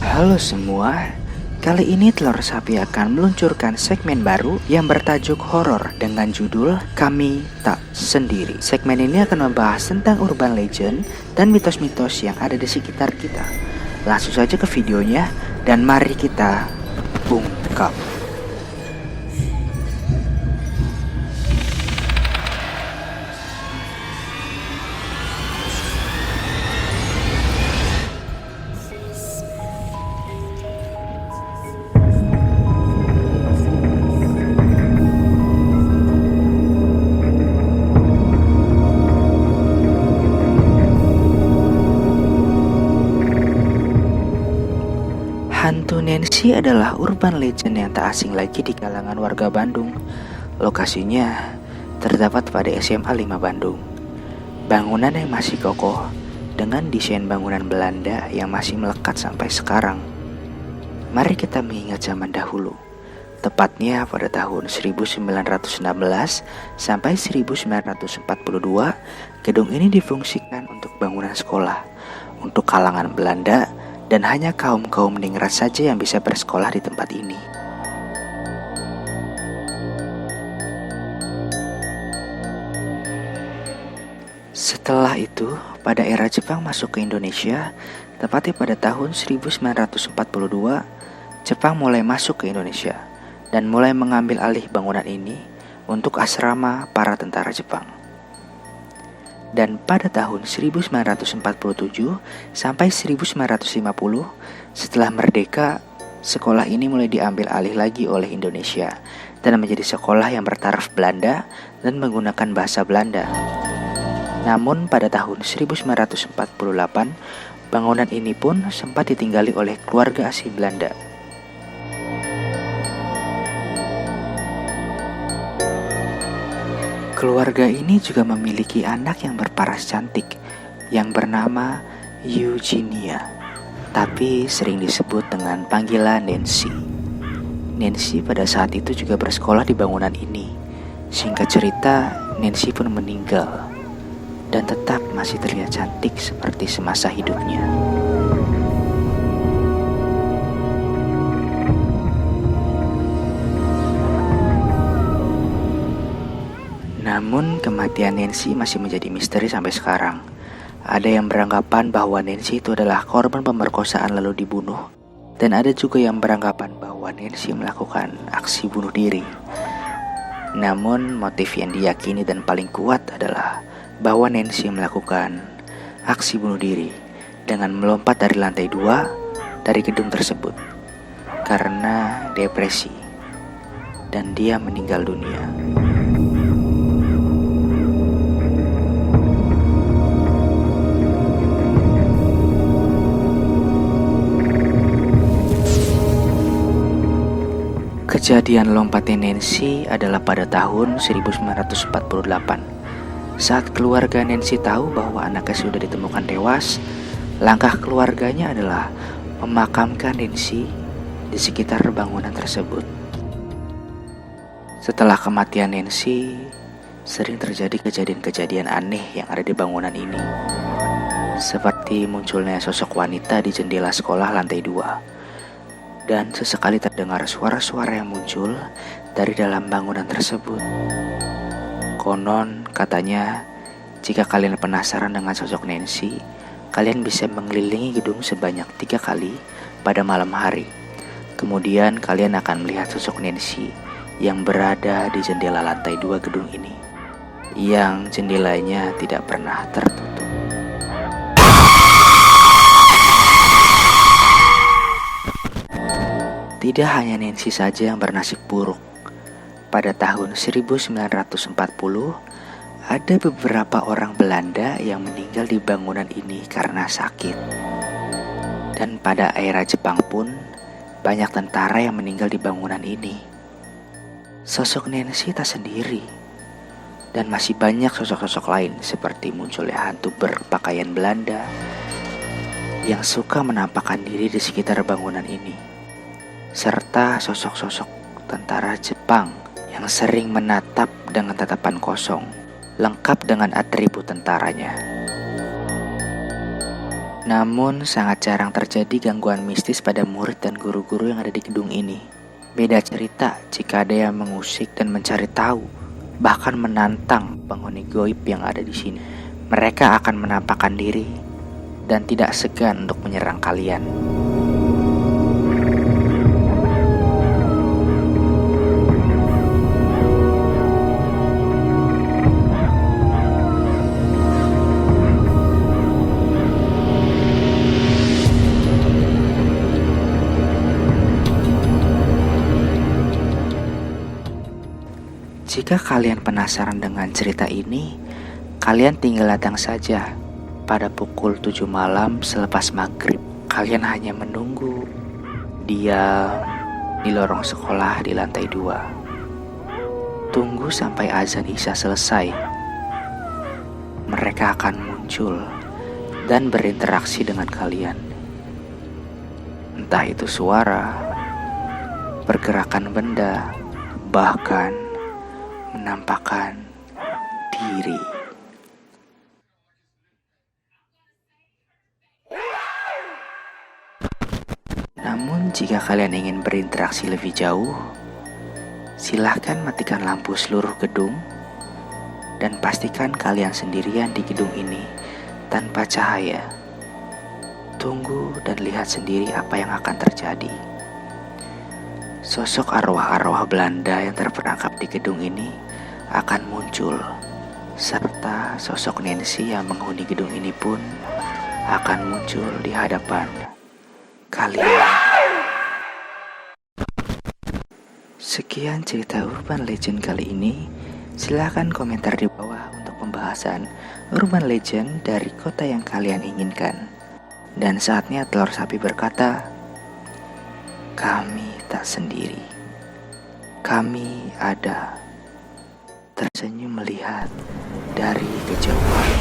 Halo semua, kali ini Telur Sapi akan meluncurkan segmen baru yang bertajuk horor dengan judul Kami Tak Sendiri. Segmen ini akan membahas tentang urban legend dan mitos-mitos yang ada di sekitar kita. Langsung saja ke videonya dan mari kita ungkap. Hantu Nancy adalah urban legend yang tak asing lagi di kalangan warga Bandung. Lokasinya terdapat pada SMA 5 Bandung. Bangunan yang masih kokoh dengan desain bangunan Belanda yang masih melekat sampai sekarang. Mari kita mengingat zaman dahulu. Tepatnya pada tahun 1916 sampai 1942, gedung ini difungsikan untuk bangunan sekolah untuk kalangan Belanda dan hanya kaum-kaum ningrat saja yang bisa bersekolah di tempat ini. Setelah itu, pada era Jepang masuk ke Indonesia, tepatnya pada tahun 1942, Jepang mulai masuk ke Indonesia dan mulai mengambil alih bangunan ini untuk asrama para tentara Jepang. Dan pada tahun 1947 sampai 1950, setelah merdeka, sekolah ini mulai diambil alih lagi oleh Indonesia dan menjadi sekolah yang bertaraf Belanda dan menggunakan bahasa Belanda. Namun pada tahun 1948, bangunan ini pun sempat ditinggali oleh keluarga asli Belanda. Keluarga ini juga memiliki anak yang berparas cantik yang bernama Eugenia, tapi sering disebut dengan panggilan Nancy. Nancy pada saat itu juga bersekolah di bangunan ini. Singkat cerita, Nancy pun meninggal dan tetap masih terlihat cantik seperti semasa hidupnya. Namun kematian Nancy masih menjadi misteri sampai sekarang. Ada yang beranggapan bahwa Nancy itu adalah korban pemerkosaan lalu dibunuh, dan ada juga yang beranggapan bahwa Nancy melakukan aksi bunuh diri. Namun motif yang diyakini dan paling kuat adalah bahwa Nancy melakukan aksi bunuh diri dengan melompat dari lantai 2 dari gedung tersebut karena depresi, dan dia meninggal dunia. Kejadian lompatnya Nancy adalah pada tahun 1948. Saat keluarga Nancy tahu bahwa anaknya sudah ditemukan tewas, langkah keluarganya adalah memakamkan Nancy di sekitar bangunan tersebut. Setelah kematian Nancy, sering terjadi kejadian-kejadian aneh yang ada di bangunan ini. Seperti munculnya sosok wanita di jendela sekolah lantai 2. Dan sesekali terdengar suara-suara yang muncul dari dalam bangunan tersebut. Konon katanya, jika kalian penasaran dengan sosok Nancy, kalian bisa mengelilingi gedung sebanyak 3 kali pada malam hari. Kemudian kalian akan melihat sosok Nancy yang berada di jendela lantai 2 gedung ini, yang jendelanya tidak pernah tertutup. Tidak hanya Nancy saja yang bernasib buruk. Pada tahun 1940, ada beberapa orang Belanda yang meninggal di bangunan ini karena sakit. Dan pada era Jepang pun, banyak tentara yang meninggal di bangunan ini. Sosok Nancy tak sendiri. Dan masih banyak sosok-sosok lain seperti munculnya hantu berpakaian Belanda yang suka menampakkan diri di sekitar bangunan ini, serta sosok-sosok tentara Jepang yang sering menatap dengan tatapan kosong, lengkap dengan atribut tentaranya. Namun sangat jarang terjadi gangguan mistis pada murid dan guru-guru yang ada di gedung ini. Beda cerita jika ada yang mengusik dan mencari tahu, bahkan menantang penghuni goib yang ada di sini. Mereka akan menampakkan diri dan tidak segan untuk menyerang kalian. Jika kalian penasaran dengan cerita ini, kalian tinggal datang saja pada pukul 7 malam selepas maghrib. Kalian hanya menunggu diam di lorong sekolah di lantai 2. Tunggu sampai azan Isya selesai. Mereka akan muncul dan berinteraksi dengan kalian. Entah itu suara, pergerakan benda, bahkan menampakkan diri. Namun jika kalian ingin berinteraksi lebih jauh, silahkan matikan lampu seluruh gedung dan pastikan kalian sendirian di gedung ini tanpa cahaya. Tunggu dan lihat sendiri apa yang akan terjadi. Sosok arwah-arwah Belanda yang terperangkap di gedung ini akan muncul, serta sosok Nancy yang menghuni gedung ini pun akan muncul di hadapan kalian. Sekian cerita urban legend kali ini. Silahkan komentar di bawah untuk pembahasan urban legend dari kota yang kalian inginkan. Dan saatnya telur sapi berkata, kami tak sendiri. Kami ada. Tersenyum melihat dari kejauhan.